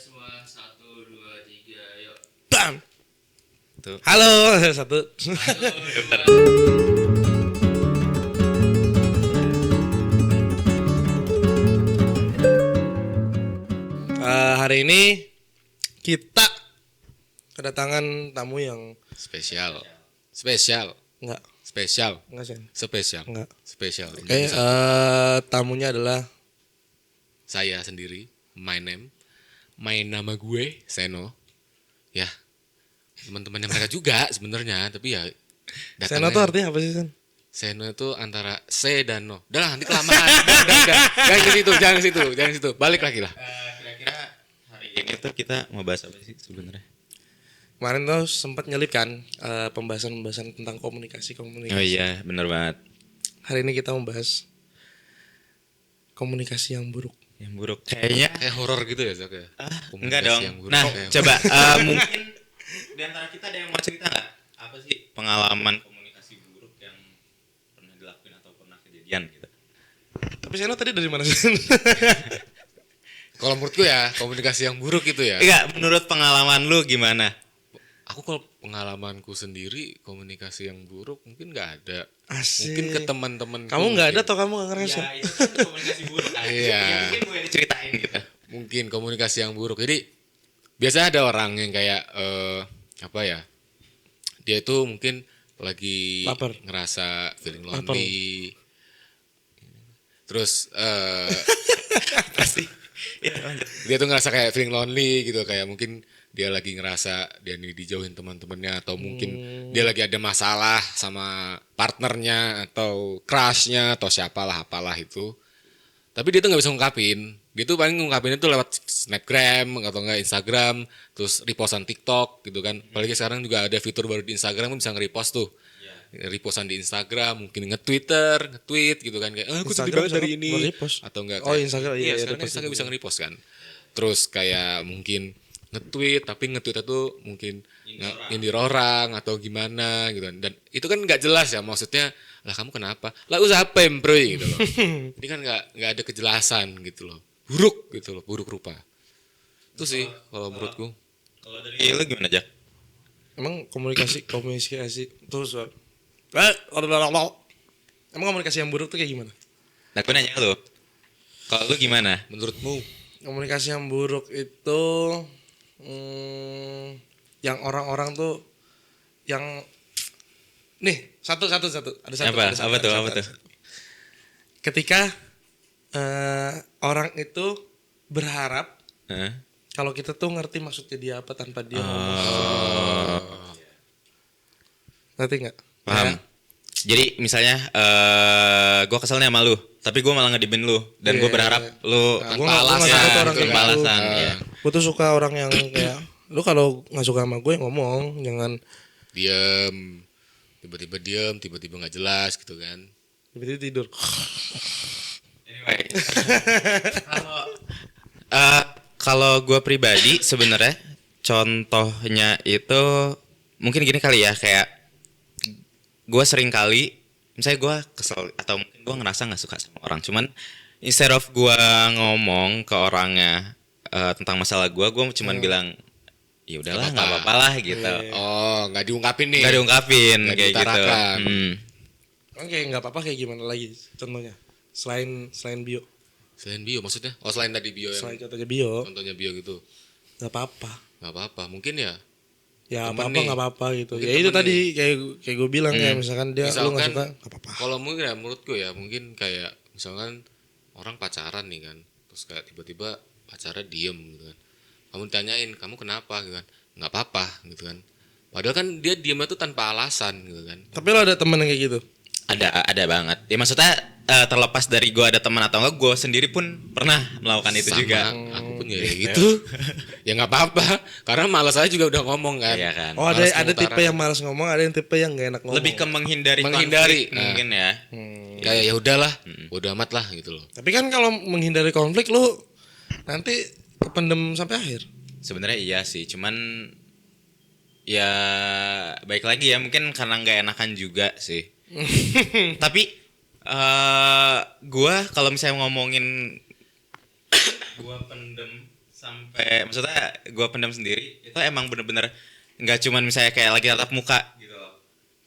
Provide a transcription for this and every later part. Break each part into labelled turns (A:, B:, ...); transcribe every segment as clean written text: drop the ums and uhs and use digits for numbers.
A: semua, 1, 2, 3, yuk.
B: Bam.
C: Tuh.
B: Halo, satu.
A: 1, 2.
B: Hari ini kita kedatangan tamu yang
C: Spesial.
B: enggak sih.
C: Spesial.
B: Enggak.
C: Spesial.
B: Oke, tamunya adalah
C: Saya sendiri, my nama gue Seno. Ya. Teman-temannya mereka juga sebenarnya, tapi ya
B: Seno tuh artinya apa sih, Sen?
C: Seno itu antara C dan No. Udah lah, nanti kelamaan. Udah. Jangan ke situ. Balik lagi lah.
D: Kira-kira hari ini tuh kita mau bahas apa sih sebenarnya?
B: Kemarin tuh sempat nyelip kan pembahasan tentang komunikasi.
D: Oh iya, benar banget.
B: Hari ini kita membahas komunikasi yang buruk.
D: Yang buruk kayaknya
C: Kayak horor gitu ya, Zak ya?
D: enggak
C: Komunikasi
D: dong.
C: yang buruk.
D: Nah,
C: Kayak
D: coba mungkin di antara kita ada yang mau cerita nggak? Apa sih pengalaman komunikasi buruk yang pernah dilakuin atau pernah kejadian gitu?
B: Tapi Seno tadi dari mana sih?
C: Kalau menurutku ya, komunikasi yang buruk itu ya.
D: Enggak, menurut pengalaman lu gimana?
C: Aku kalau pengalamanku sendiri komunikasi yang buruk mungkin nggak ada.
B: Asik.
C: Mungkin ke teman-teman.
B: Kamu nggak ada atau kamu nggak ngerasa?
D: Ya, itu kan komunikasi buruk kan.
C: Iya.
D: Ya, mungkin gue diceritain gitu.
C: Mungkin komunikasi yang buruk. Jadi biasanya ada orang yang kayak apa ya? Dia itu mungkin lagi
B: Lapar.
C: ngerasa feeling
B: Lapar.
C: lonely. Terus
D: Pasti. Ya, lanjut.
C: dia tuh ngerasa kayak feeling lonely gitu, kayak mungkin dia lagi ngerasa dia nih dijauhin teman-temannya, atau mungkin dia lagi ada masalah sama partnernya atau crushnya atau siapalah apalah itu. Tapi dia tuh nggak bisa ngungkapin. Dia tuh paling ngungkapin itu lewat Snapgram atau enggak Instagram, terus repostan TikTok gitu kan. Apalagi sekarang juga ada fitur baru di Instagram, bisa nge-repost tuh. Repostan di Instagram, mungkin nge-tweet gitu kan, kayak aku sedih banget dari ini,
B: Nge-repost.
C: atau enggak
B: Oh,
C: kayak,
B: Instagram, iya,
C: sekarang
B: repost
C: Instagram
B: itu.
C: bisa nge-repost kan. Terus kayak mungkin nge-tweet, tapi nge-tweet itu mungkin nyindir orang atau gimana gitu kan. Dan itu kan nggak jelas ya, maksudnya lah kamu kenapa? Lah usaha apa bro gitu loh. Ini kan nggak ada kejelasan gitu loh. Buruk gitu loh, buruk rupa. Itu sih kalau menurutku.
D: Kalau dari lu gimana, Jak?
B: Emang komunikasi terus emang komunikasi yang buruk tuh kayak gimana?
D: Nah, gue nanya lu. Kalau lu gimana?
C: Menurutmu?
B: Komunikasi yang buruk itu yang orang-orang tuh yang nih satu ada satu.
D: Apa tuh?
B: Ketika orang itu berharap
D: Hah?
B: kalau kita tuh ngerti maksudnya dia apa tanpa dia ngomong. Ngerti nggak?
D: Paham.
B: Ya?
D: Jadi misalnya gue kesel nih sama lu, tapi gue malah ngediemin lu dan gue
B: Iya.
D: berharap lu
B: Nah,
C: Tanpa
B: gua nggak
C: alasan,
B: suka tuh orang
C: gitu
B: kayak
D: tanpa
B: gitu.
D: alasan. Iya.
B: Gue tuh suka orang yang kayak lu kalau nggak suka sama gue ngomong, jangan
C: Tiba-tiba diem, tiba-tiba nggak jelas gitu kan.
B: tiba-tiba tidur.
D: Anyway. Kalau gue pribadi sebenarnya contohnya itu mungkin gini kali ya, kayak gue sering kali misalnya gue kesel atau mungkin gue ngerasa nggak suka sama orang, cuman instead of gue ngomong ke orangnya tentang masalah gue cuman bilang ya udahlah nggak
C: apa-apa.
D: apa-apa lah gitu.
C: Oh, nggak diungkapin nih.
D: Nggak diungkapin
C: Nggak
D: kayak gitu.
C: diutarakan.
B: Oke, nggak apa-apa kayak gimana lagi contohnya? Selain bio,
C: Selain bio maksudnya? Oh, selain tadi bio yang
B: selain contohnya bio,
C: contohnya bio gitu.
B: nggak apa-apa.
C: Nggak apa-apa, mungkin ya.
B: Ya
C: Temen
B: apa-apa
C: nih.
B: nggak apa-apa gitu.
C: Mungkin
B: Ya itu
C: temen
B: tadi kayak gue bilang ya, misalkan dia lu nggak
C: Misalkan
B: suka, nggak apa-apa.
C: kalau mungkin ya menurutku ya, mungkin kayak misalkan orang pacaran nih kan, terus kayak tiba-tiba pacarnya diem gitu kan. Kamu tanyain, kamu kenapa gitu kan? Nggak apa-apa gitu kan. Padahal kan dia diemnya tuh tanpa alasan gitu kan.
B: Tapi lo ada temen yang kayak gitu?
D: Ada banget. Ya maksudnya terlepas dari gue ada teman atau enggak, gue sendiri pun pernah melakukan itu
C: Sama,
D: juga.
C: aku pun ya gitu. Ya nggak apa-apa, karena malas aja juga udah ngomong kan.
D: Iya kan.
B: Oh ada
C: Malas
B: tipe
C: mengutarakan.
B: yang malas ngomong, ada yang tipe yang nggak enak ngomong.
D: Lebih ke menghindari
C: Menghindari,
D: konflik mungkin ya.
C: Kayak ya udahlah, udah amat lah gitu loh.
B: Tapi kan kalau menghindari konflik lu nanti pendem sampai akhir.
D: Sebenarnya iya sih, cuman ya baik lagi ya, mungkin karena nggak enakan juga sih. Tapi gua kalau misalnya ngomongin gua pendem sampai maksudnya gue pendam sendiri itu emang bener-bener nggak cuman misalnya kayak lagi tatap muka gitu loh.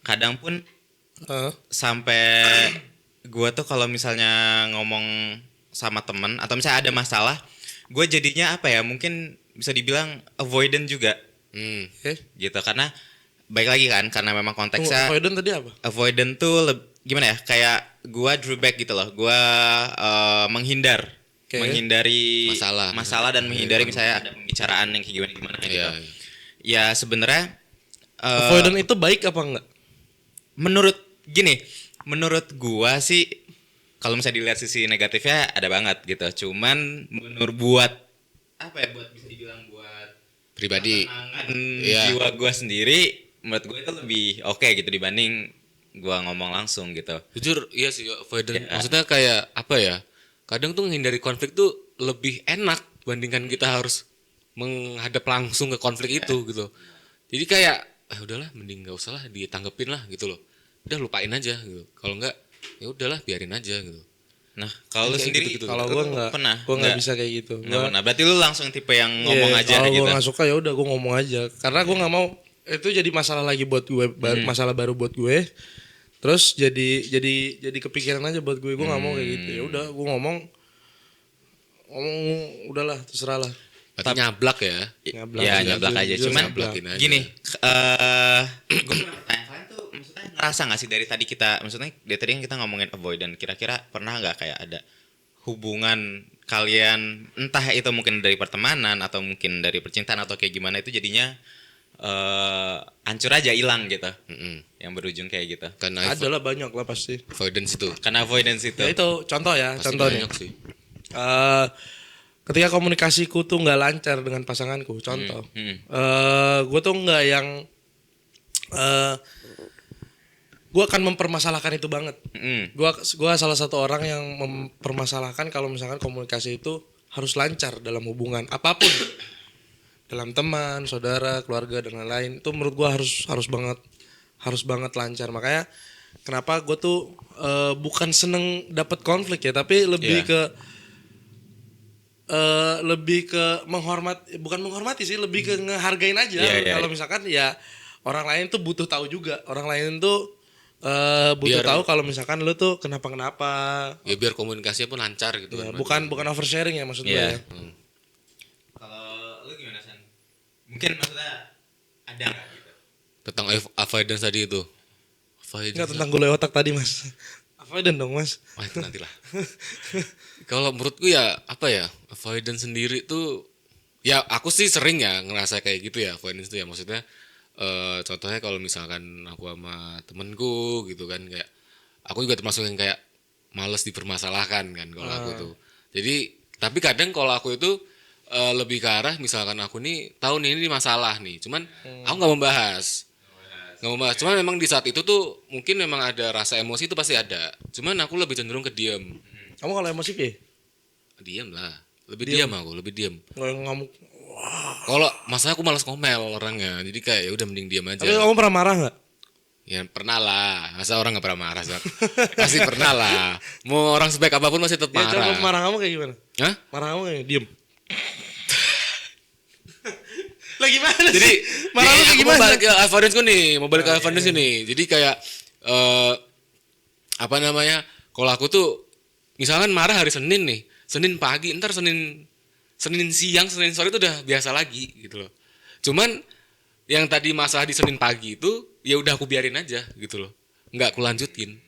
D: Kadang pun
B: Heeh.
D: sampai gue tuh kalau misalnya ngomong sama temen atau misalnya ada masalah, gue jadinya apa ya, mungkin bisa dibilang avoidant juga
B: Oke.
D: gitu, karena baik lagi kan karena memang
B: Tunggu,
D: konteksnya
B: avoidant tadi apa?
D: avoidant tuh gimana ya, kayak gue draw back gitu loh, gue
B: Oke.
D: menghindari
C: Masalah.
D: dan menghindari misalnya ada pembicaraan yang kayak gimana gitu.
C: Iya.
D: Ya sebenarnya
B: Avoidant itu baik apa enggak?
D: menurut gua sih kalau misalnya dilihat sisi negatifnya ada banget gitu. Cuman buat apa ya, buat bisa dibilang buat
C: Pribadi.
D: ketenangan
C: Iya.
D: jiwa gua sendiri, menurut gua itu lebih oke gitu dibanding gua ngomong langsung gitu.
C: Jujur iya sih avoidant.
D: Ya.
C: Maksudnya kayak apa ya? Kadang tuh menghindari konflik tuh lebih enak bandingkan kita harus menghadap langsung ke konflik itu gitu. Jadi kayak udahlah mending nggak usah lah ditanggepin lah gitu loh. Udah lupain aja gitu. Kalau enggak ya udahlah biarin aja gitu.
D: Nah, kalau lu
C: Kayak
D: sendiri
C: gitu-gitu.
B: Kalau
D: lu
B: gue enggak,
D: pernah?
B: gue enggak bisa kayak gitu.
D: Nggak pernah. Berarti lu langsung tipe yang ngomong
B: Iya,
D: aja
B: kalau
D: gitu.
B: gue nggak suka ya udah gue ngomong aja. Karena gue nggak mau itu jadi masalah lagi buat gue, masalah baru buat gue. Terus jadi kepikiran aja buat gue. Gue nggak mau kayak gitu. Ya udah, gue ngomong udahlah terserah lah.
C: Berarti nyablak ya.
B: Nyablak
D: Ya
B: aja,
D: nyablak aja.
B: jujur
D: Cuman
C: nyablakin aja.
D: gini, gue pertanyaan tuh maksudnya ngerasa nggak sih dari tadi kita, maksudnya dari tadi yang kita ngomongin avoidant, kira-kira pernah nggak kayak ada hubungan kalian, entah itu mungkin dari pertemanan atau mungkin dari percintaan atau kayak gimana, itu jadinya hancur aja, hilang gitu, yang berujung kayak gitu.
C: Karena
B: Ada lah, banyak lah pasti.
C: avoidance itu.
D: Karena avoidance itu.
B: Ya itu contoh ya,
C: Pasti
B: contoh nih.
C: banyak sih.
B: Ketika komunikasiku tuh nggak lancar dengan pasanganku, contoh, gue tuh nggak yang, gue akan mempermasalahkan itu banget. Gua salah satu orang yang mempermasalahkan kalau misalkan komunikasi itu harus lancar dalam hubungan apapun, dalam teman, saudara, keluarga dan lain-lain. Itu menurut gua harus banget lancar. Makanya kenapa gue tuh bukan seneng dapat konflik ya, tapi lebih ke bukan menghormati sih, lebih ke ngehargain aja. Kalau misalkan ya orang lain tuh butuh tahu juga, orang lain tuh butuh tahu kalau misalkan lu tuh kenapa
C: Ya biar komunikasinya pun lancar gitu
B: ya,
C: kan.
B: bukan oversharing ya maksud gue ya.
D: Kalau lu gimana, San? Mungkin maksudnya ada nggak gitu?
C: Tentang avoidance tadi itu.
B: Enggak, tentang gulai otak tadi mas. Avoidant dong mas.
C: Wah itu nantilah. Kalau menurutku ya apa ya, avoidance sendiri tuh ya aku sih sering ya ngerasa kayak gitu ya, avoidance itu ya, maksudnya contohnya kalau misalkan aku sama temenku gitu kan, kayak aku juga termasuk yang kayak males dipermasalahkan kan kalau aku tuh. Jadi tapi kadang kalau aku itu lebih ke arah misalkan aku nih tahu nih ini masalah nih, cuman aku nggak membahas. Cuman memang di saat itu tuh mungkin memang ada rasa emosi itu pasti ada. Cuman aku lebih cenderung ke diam.
B: Kamu kalau emosi ya?
C: Diam lah. Lebih diam aku, lebih diam.
B: Nggak ngamuk.
C: Kalau masalah aku malas ngomel orangnya. Jadi kayak ya udah mending diam aja.
B: Tapi kamu pernah marah nggak?
C: Ya pernah lah. Masa orang nggak pernah marah, Zat? Pasti pernah lah. Mau orang sebaik apapun masih tetap
B: Ya
C: marah.
B: coba marah kamu kayak gimana?
C: Hah?
B: Marah kamu kayak diem. Lah gimana
C: Jadi
B: sih? Marah lu kayak
C: aku mau
B: gimana?
C: balik ke avoidance nih, nih. Jadi kayak apa namanya? Kalau aku tuh misalkan marah hari Senin nih, Senin pagi, ntar Senin siang, Senin sore itu udah biasa lagi gitu loh. Cuman yang tadi masalah di Senin pagi itu ya udah aku biarin aja gitu loh, nggak aku lanjutin.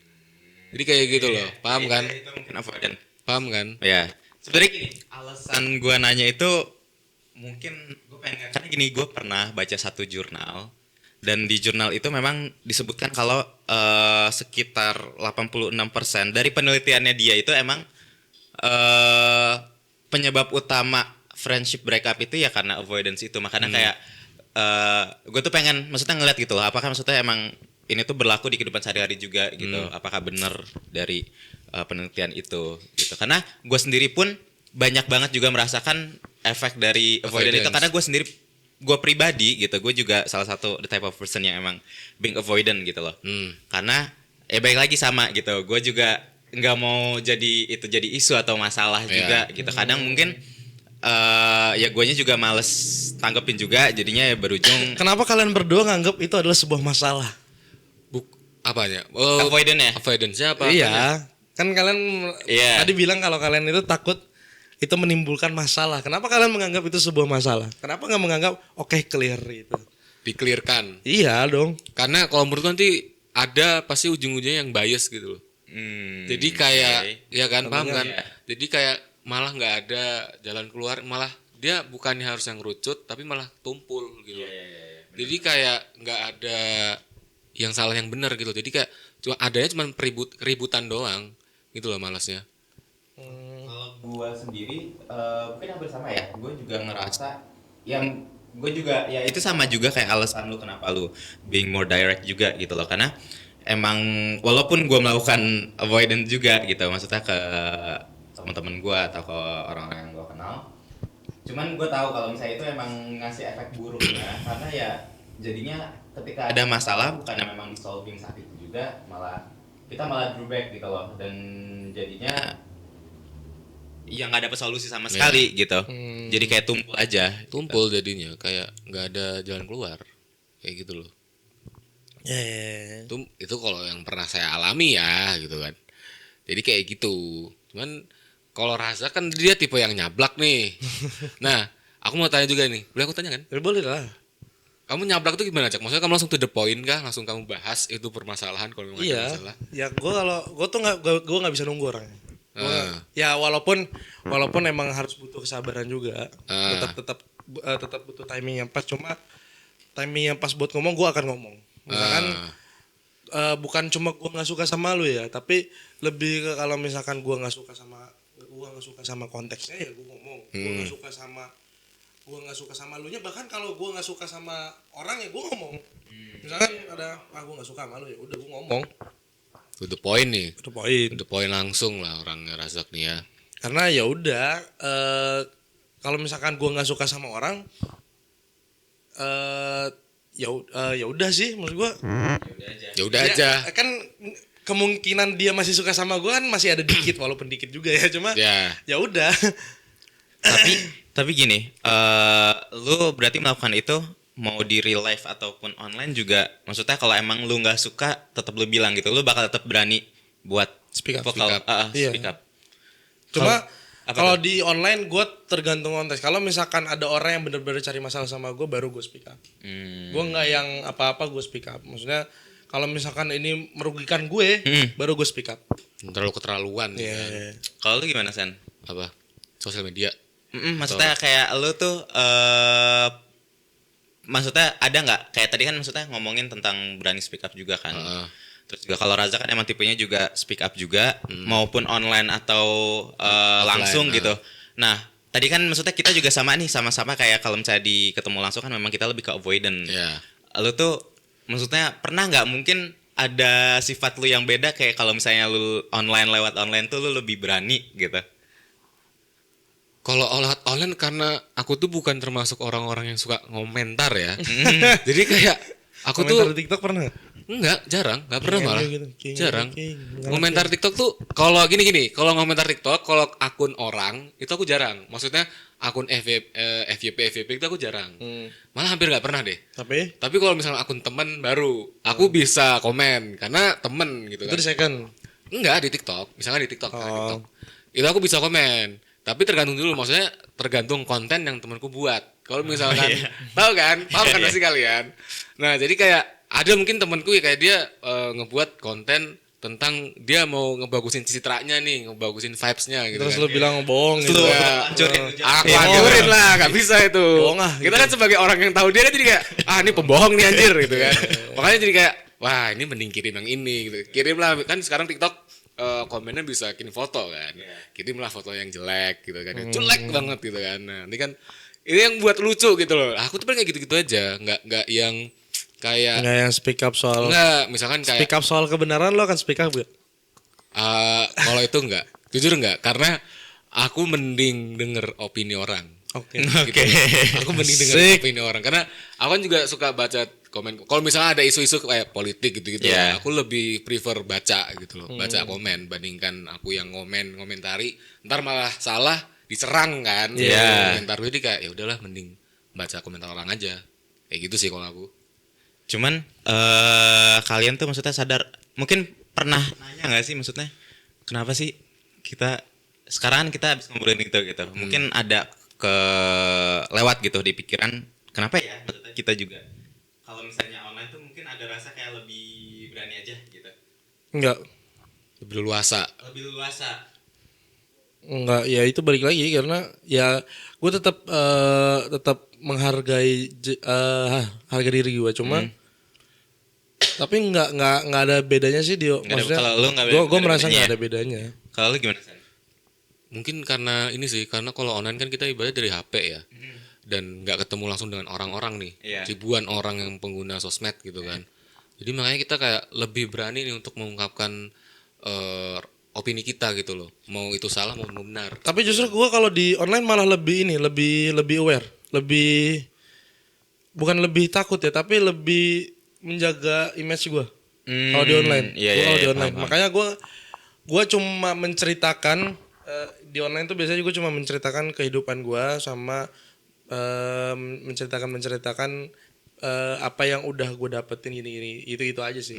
C: Jadi kayak gitu loh, paham kan?
D: Itu mungkin avoidant.
C: Paham kan?
D: Ya, sebenarnya gini, alasan gue nanya itu mungkin gue pengen, karena gini, gue pernah baca satu jurnal, dan di jurnal itu memang disebutkan kalau sekitar 86% dari penelitiannya dia itu emang penyebab utama friendship breakup itu ya karena avoidance itu. Makanya kayak gue tuh pengen maksudnya ngeliat gitu loh, apakah maksudnya emang ini tuh berlaku di kehidupan sehari-hari juga gitu, apakah benar dari penelitian itu gitu. Karena gue sendiri pun banyak banget juga merasakan efek dari avoidance itu, karena gue pribadi gitu, gue juga salah satu the type of person yang emang being avoidant gitu loh. Karena baik lagi sama gitu, gue juga nggak mau jadi isu atau masalah juga gitu. Kadang mungkin ya guanya juga males tanggepin juga, jadinya ya berujung
B: Kenapa kalian berdua nganggap itu adalah sebuah masalah?
C: Apanya?
D: avoidant ya.
C: Avoidance-nya apa?
B: Iya, kan kalian
D: Iya.
B: tadi bilang kalau kalian itu takut itu menimbulkan masalah. Kenapa kalian menganggap itu sebuah masalah? Kenapa nggak menganggap oke clear itu?
C: Di-clearkan.
B: Iya dong.
C: Karena kalau menurut gue nanti ada pasti ujung-ujungnya yang bias gitu loh. Jadi kayak ya kan paham kan?
D: Iya.
C: Jadi kayak malah nggak ada jalan keluar, malah dia bukannya harus yang ngerucut tapi malah tumpul gitu. Jadi kayak nggak ada yang salah yang benar gitu. Jadi kayak adanya cuma keributan doang gitu loh malasnya.
D: Kalau gua sendiri mungkin hampir sama ya. Gua juga ngerasa yang gue juga ya itu sama juga kayak alasan lu kenapa lu being more direct juga gitu loh, karena emang walaupun gua melakukan avoidant juga gitu, maksudnya ke teman-teman gua atau ke orang-orang yang gua kenal, cuman gua tahu kalau misalnya itu emang ngasih efek buruknya karena ya jadinya ketika ada masalah bukannya memang di solving saat itu juga, kita malah draw back gitu loh, dan jadinya ya nggak dapet solusi sama sekali gitu. Jadi kayak tumpul aja.
C: Tumpul jadinya kayak nggak ada jalan keluar kayak gitu loh.
B: Ya.
C: Itu kalau yang pernah saya alami ya gitu kan. Jadi kayak gitu. Cuman kalau Raza kan dia tipe yang nyablak nih. Nah, aku mau tanya juga nih. Boleh aku tanya kan?
B: Ya, boleh lah.
C: Kamu nyablak tuh gimana, Cak? Maksudnya kamu langsung to the point kah? Langsung kamu bahas itu permasalahan kalau memang ada
B: Iya.
C: masalah?
B: Ya gue tuh nggak bisa nunggu orangnya. Ya walaupun emang harus butuh kesabaran juga. Tetap butuh timing yang pas. Cuma timing yang pas buat ngomong gue akan ngomong. Misalkan bukan cuma gue nggak suka sama lu ya, tapi lebih ke kalau misalkan gue nggak suka sama konteksnya ya gue ngomong. Gue nggak suka sama lu nya, bahkan kalau gue nggak suka sama orang ya gue ngomong. Misalkan ada gue nggak suka sama lu ya udah gue ngomong.
C: To the point nih.
B: Itu poin.
C: To the point langsung lah orangnya Razak nih ya.
B: Karena ya udah kalau misalkan gua nggak suka sama orang ya udah sih maksud gua.
C: Ya udah aja.
B: Kan kemungkinan dia masih suka sama gua kan masih ada dikit walaupun dikit juga ya, cuma ya udah.
D: Tapi gini, lu berarti melakukan itu mau di real life ataupun online juga, maksudnya kalau emang lu nggak suka tetap lu bilang gitu, lu bakal tetap berani buat
B: Speak up. Iya.
D: speak up.
B: Cuma kalau di online gue tergantung konteks. Kalau misalkan ada orang yang benar-benar cari masalah sama gue, baru gue speak up. Gue nggak yang apa-apa gue speak up. Maksudnya kalau misalkan ini merugikan gue, baru gue speak up.
C: Terlalu keterlaluan nih kan.
D: Kalau lu gimana, San?
C: Apa? Sosial media.
D: Maksudnya kayak lu tuh maksudnya ada nggak kayak tadi kan maksudnya ngomongin tentang berani speak up juga kan. Terus juga kalau Raza kan emang tipenya juga speak up juga, maupun online atau langsung gitu. Nah tadi kan maksudnya kita juga sama-sama kayak kalau misalnya di ketemu langsung kan memang kita lebih ke avoidant. Lu tuh maksudnya pernah nggak mungkin ada sifat lu yang beda kayak kalau misalnya lu lewat online tuh lu lebih berani gitu?
C: Kalau online karena aku tuh bukan termasuk orang-orang yang suka ngomentar ya. Jadi kayak aku
B: komentar
C: tuh
B: di TikTok pernah?
C: nggak pernah malah. Jarang.
B: Nggak
C: Komentar TikTok tuh kalau gini, kalau ngomentar TikTok, kalau akun orang itu aku jarang. Maksudnya akun FYP itu aku jarang. Malah hampir nggak pernah deh. Tapi kalau misalnya akun teman baru, aku bisa komen karena temen gitu kan.
B: Itu di second?
C: Enggak, di TikTok. Misalnya di TikTok, TikTok. Itu aku bisa komen. Tapi tergantung dulu, maksudnya tergantung konten yang temanku buat. Kalau misalkan, tahu kan, paham kan pasti kalian. Nah, jadi kayak ada mungkin temanku ya kayak dia ngebuat konten tentang dia mau ngebagusin citranya nih, ngebagusin vibes-nya gitu.
B: Terus
C: kan.
B: lu bilang bohong gitu.
C: Aku hancurin lah, gak bisa itu.
B: Bohong ah,
C: Kita kan sebagai orang yang tahu dia kan jadi kayak, ini pembohong nih anjir gitu kan. Makanya jadi kayak, wah ini mending kirim yang ini gitu. Kirim lah, kan sekarang TikTok komennya bisa kirim foto kan, kirimlah foto yang jelek gitu kan, jelek banget gitu kan. Nah, ini kan ini yang buat lucu gitu loh. Aku tuh paling kayak gitu-gitu aja, nggak yang kayak
B: nggak yang speak up soal
C: misalkan kayak
B: speak up soal kebenaran. Lo akan speak up gak?
C: Kalau itu nggak, jujur nggak, karena aku mending denger opini orang.
B: Oke.
C: Gitu. Aku mending denger opini orang karena aku kan juga suka baca komen. Kalau misalnya ada isu-isu kayak politik gitu-gitu, aku lebih prefer baca gitu loh, baca komen bandingkan aku yang komentari. Ntar malah salah, diserang kan.
D: Iya.
C: Komentar gue, jadi kayak ya udahlah mending baca komentar orang aja. Kayak gitu sih kalau aku.
D: Cuman kalian tuh maksudnya sadar, mungkin pernah nanya nggak sih maksudnya kenapa sih kita sekarang kan kita habis ngobrolin gitu. Mungkin ada lewat gitu di pikiran, kenapa ya maksudnya kita juga kalau misalnya online tuh mungkin ada rasa kayak lebih berani aja gitu.
B: Enggak.
C: Lebih luasa.
D: Lebih luasa.
B: Enggak, ya itu balik lagi karena ya gue tetap menghargai harga diri gue, cuma tapi nggak ada bedanya sih dia. Maksudnya
D: kalau lu nggak
B: gue
D: ada
B: merasa
D: bedanya.
B: nggak ada bedanya.
D: Kalau lu gimana San?
C: Mungkin karena ini sih, karena kalau online kan kita ibadah dari HP ya. Dan nggak ketemu langsung dengan orang-orang nih.
D: Iya.
C: Ribuan orang yang pengguna sosmed gitu kan. Jadi makanya kita kayak lebih berani nih untuk mengungkapkan opini kita gitu loh. Mau itu salah mau benar.
B: Tapi justru gue kalau di online malah lebih aware, bukan lebih takut ya, tapi lebih menjaga image gue. Kalau di online,
D: Iya,
B: Gua kalau
D: iya,
B: di online,
D: paham.
B: makanya gue cuma menceritakan di online tuh biasanya gue cuma menceritakan kehidupan gue sama menceritakan apa yang udah gue dapetin gini itu aja sih.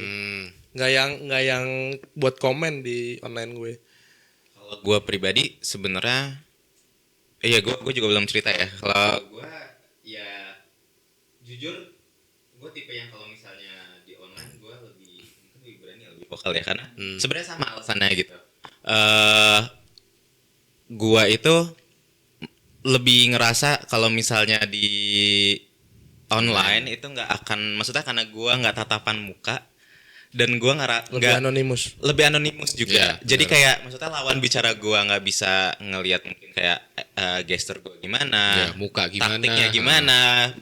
B: Nggak yang buat komen di online gue.
D: Kalau gue pribadi sebenarnya, iya gue juga belum cerita ya. Kalau gue ya jujur, gue tipe yang kalau misalnya di online gue lebih berani, lebih vokal ya, karena sebenarnya sama alasannya gitu. Gue itu lebih ngerasa kalau misalnya di online itu nggak akan, maksudnya karena gue nggak tatapan muka dan gue
B: Lebih anonimus.
D: lebih anonimus juga.
C: Iya,
D: Jadi
C: benar.
D: kayak maksudnya lawan bicara gue nggak bisa ngelihat mungkin kayak gestur gue gimana,
C: Ya, muka gimana.
D: taktiknya gimana,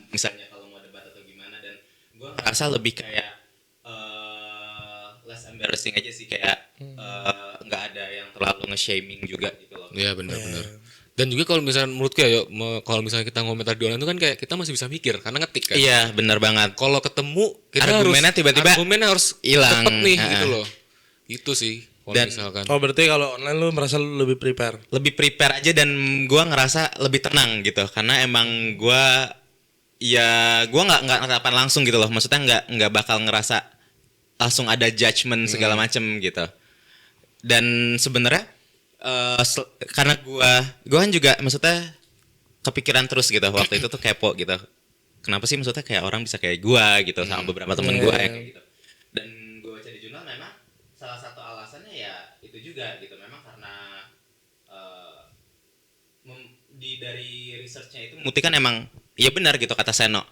D: misalnya kalau mau debat atau gimana, dan gue ngerasa lebih kayak less embarrassing aja sih, kayak nggak ada yang terlalu nge-shaming juga gitu loh.
C: Iya benar-benar. Dan juga kalau misalnya menurutku ya, kalau misalnya kita ngomentar di online itu kan kayak kita masih bisa mikir karena ngetik kan.
D: Iya benar banget.
C: Kalau ketemu kita
D: Argumennya
C: harus
D: tiba-tiba
C: argumennya harus
D: hilang.
C: cepet nih
D: Ha-ha.
C: gitu loh. Itu sih kalau
D: Dan-
C: misalkan.
B: Oh berarti kalau online lu merasa lu lebih prepare.
D: Lebih prepare aja, dan gue ngerasa lebih tenang gitu, karena emang gue nggak tatapan langsung gitu loh, maksudnya nggak bakal ngerasa langsung ada judgement segala macem gitu. Dan sebenarnya karena gue kan juga maksudnya kepikiran terus gitu waktu itu tuh, kepo gitu, kenapa sih maksudnya kayak orang bisa kayak gue gitu sama beberapa temen gue yang kayak gitu. Dan gue baca di jurnal memang salah satu alasannya ya itu juga gitu, memang karena dari researchnya itu membuktikan emang iya benar gitu kata Seno,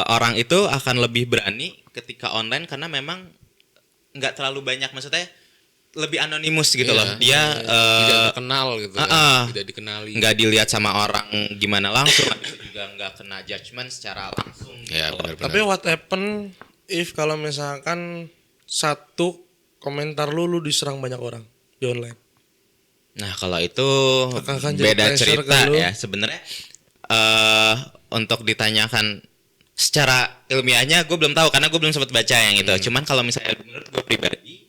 D: orang itu akan lebih berani ketika online karena memang nggak terlalu banyak, maksudnya lebih anonimus gitu
C: Iya,
D: loh, dia
C: tidak terkenal gitu tidak dikenali.
D: nggak dilihat sama orang gimana langsung, habis itu juga nggak kena judgement secara langsung gitu.
C: Ya benar-benar.
B: Tapi what happen if kalau misalkan satu komentar lu diserang banyak orang di online?
D: Nah kalau itu
B: Akan jadi
D: beda
B: pressure
D: cerita
B: ke lu.
D: ya sebenarnya. Untuk ditanyakan secara ilmiahnya gue belum tahu karena gue belum sempat baca yang itu. Cuman kalau misalnya menurut gue pribadi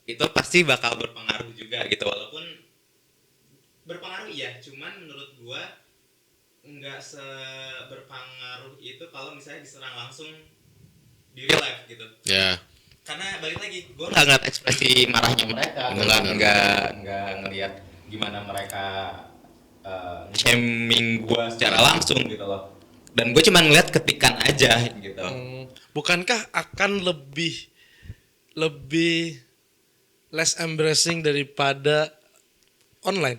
D: itu pasti bakal berpengaruh juga gitu, walaupun berpengaruh iya, cuman menurut gue nggak seberpengaruh itu kalau misalnya diserang langsung di real life gitu.
C: Ya.
D: Karena balik lagi gue nggak ngeliat ekspresi marahnya mereka, nggak ngeliat gimana mereka shaming gue secara langsung gitu loh, dan gue cuma ngeliat ketikan aja gitu.
B: Bukankah akan lebih less embarrassing daripada online?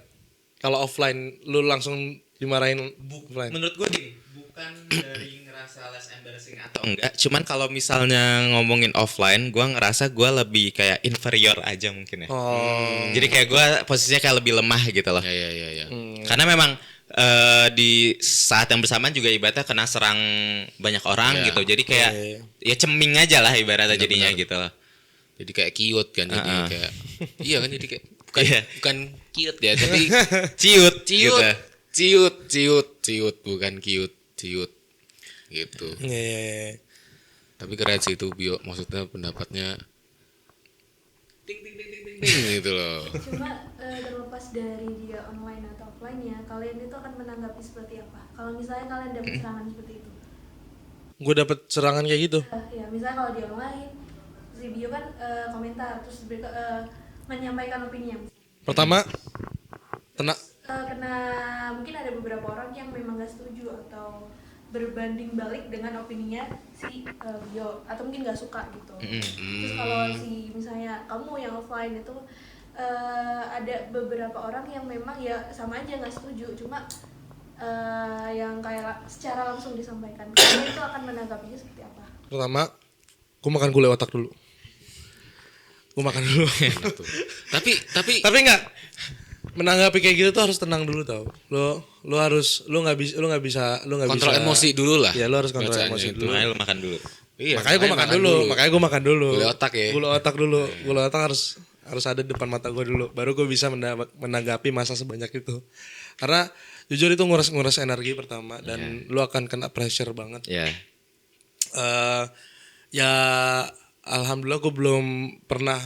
B: Kalau offline lu langsung dimarahin offline.
D: Menurut gue gini, bukan dari ngerasa less embarrassing atau enggak, cuman kalau misalnya ngomongin offline, gue ngerasa gue lebih kayak inferior aja mungkin ya. Jadi kayak gue posisinya kayak lebih lemah gitu loh.
C: Ya.
D: Karena memang di saat yang bersamaan juga ibaratnya kena serang banyak orang
C: Ya.
D: gitu. Jadi kayak ya ceming aja lah ibaratnya jadinya
C: Benar.
D: gitu loh.
C: Jadi kayak cute kan, jadi kayak iya kan, jadi kayak
D: Iya.
C: bukan cute ya, tapi
D: Ciut
C: ciut bukan cute gitu.
B: Iya.
C: Tapi keren sih itu Bio, maksudnya pendapatnya ting ting ting ting ting ting gitu loh.
E: Cuma terlepas dari dia online atau offline ya, kalian itu akan menanggapi seperti apa? Kalau misalnya kalian dapat serangan seperti itu?
B: Gue dapet serangan kayak gitu.
E: Ya misalnya kalau di online, si bio kan komentar, terus menyampaikan opini.
B: Pertama, tenang.
E: Karena mungkin ada beberapa orang yang memang gak setuju atau berbanding balik dengan opininya si bio atau mungkin gak suka gitu. Terus kalau si misalnya kamu yang offline itu ada beberapa orang yang memang ya sama aja gak setuju, cuma yang kayak secara langsung disampaikan. Kalian itu akan menanggapinya seperti apa?
B: Pertama, gue makan gulai otak dulu. Gue makan dulu.
C: Tapi
B: Tapi enggak, menanggapi kayak gitu tuh harus tenang dulu tau. Lu nggak bisa
C: kontrol emosi dulu lah.
B: Ya lu harus kontrol
C: Bacanya
B: emosi
C: itu.
B: dulu.
D: Makanya lu makan dulu.
C: Iya,
B: Makanya gue makan dulu.
C: Gulai otak ya.
B: Gulai otak dulu. Gulai otak harus ada di depan mata gue dulu. Baru gue bisa menanggapi masa sebanyak itu. Karena jujur itu nguras energi pertama dan lu akan kena pressure banget.
D: Ya.
B: Ya alhamdulillah gue belum pernah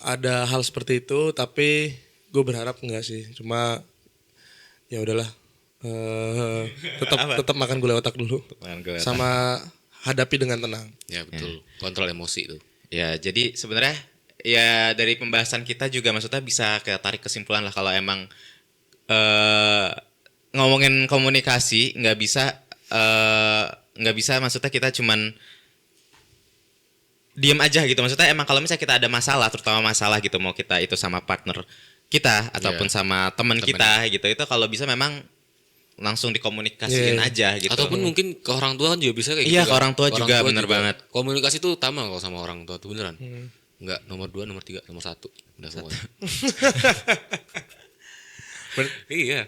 B: ada hal seperti itu, tapi gue berharap enggak sih. Cuma ya udahlah, tetap makan gulai otak dulu,
D: Makan gulai otak.
B: sama hadapi dengan tenang.
C: Ya betul. Kontrol emosi itu.
D: Ya, jadi sebenarnya ya dari pembahasan kita juga maksudnya bisa kita tarik kesimpulan lah kalau emang ngomongin komunikasi nggak bisa maksudnya kita cuman diem aja gitu. Maksudnya emang kalau misalnya kita ada masalah, terutama masalah gitu, mau kita itu sama partner kita ataupun sama teman kita gitu, itu kalau bisa memang langsung dikomunikasiin aja gitu.
C: Ataupun mungkin ke orang tua kan juga bisa kayak gitu.
D: Iya,
C: kan.
D: ke orang tua juga, bener banget.
C: Komunikasi itu utama kalau sama orang tua tuh beneran. Enggak nomor 2, nomor 3, nomor 1. Udah pokoknya. Iya.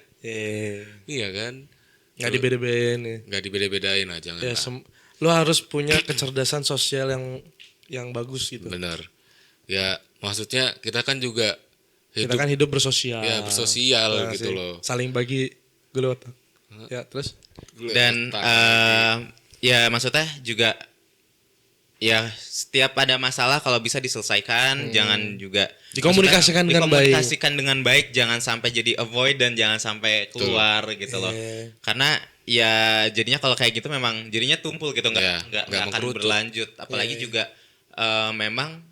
C: Iya kan?
B: Nggak dibeda-bedain ya.
C: Nggak dibeda-bedain lah, jangan.
B: Ya, lu harus punya kecerdasan sosial yang bagus gitu.
C: Bener. Ya maksudnya kita kan juga
B: Kita kan hidup bersosial.
C: Ya, bersosial gitu
B: sih.
C: loh.
B: Saling bagi gulai otak. Ya, terus
D: Dan ya maksudnya juga ya setiap ada masalah kalau bisa diselesaikan, jangan juga
B: Dikomunikasikan dengan baik.
D: dikomunikasikan dengan baik, jangan sampai jadi avoid dan jangan sampai keluar gitu loh. Karena ya jadinya kalau kayak gitu memang jadinya tumpul gitu,
C: Iya,
D: nggak
C: nggak
D: akan
C: mengkerucut.
D: berlanjut. Apalagi juga memang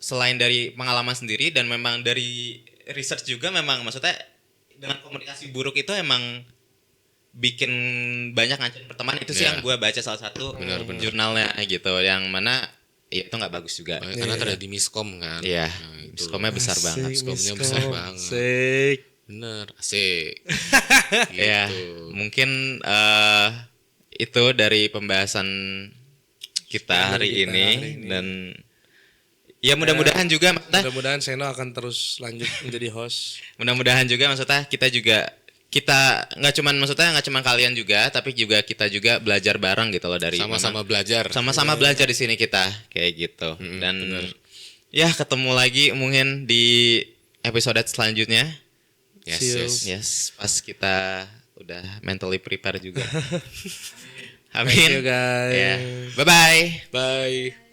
D: selain dari pengalaman sendiri dan memang dari research juga memang maksudnya dengan komunikasi buruk itu emang bikin banyak ngancurin pertemanan. Itu sih
C: Iya.
D: yang gue baca salah satu jurnalnya gitu, yang mana ya itu nggak bagus juga.
C: Karena terjadi miskom kan.
D: Iya,
C: Nah, itu.
D: miskomnya besar banget.
C: Miskomnya besar banget.
B: Asik.
C: Bener, asik.
D: Ya,
C: Gitu.
D: mungkin itu dari pembahasan kita hari ini. Dan ya mudah-mudahan juga maksudnya,
B: Mudah-mudahan Seno akan terus lanjut menjadi host.
D: mudah-mudahan juga maksudnya kita nggak cuman kalian juga, tapi juga kita juga belajar bareng gitu loh dari
C: Sama-sama belajar.
D: sama-sama belajar di sini kita kayak gitu. Dan ya ketemu lagi mungkin di episode selanjutnya.
C: Yes,
B: See you.
C: yes.
D: Yes, pas kita udah mentally prepare juga.
B: Thank
D: Amin.
B: you guys.
D: Ya. Bye bye.
C: Bye.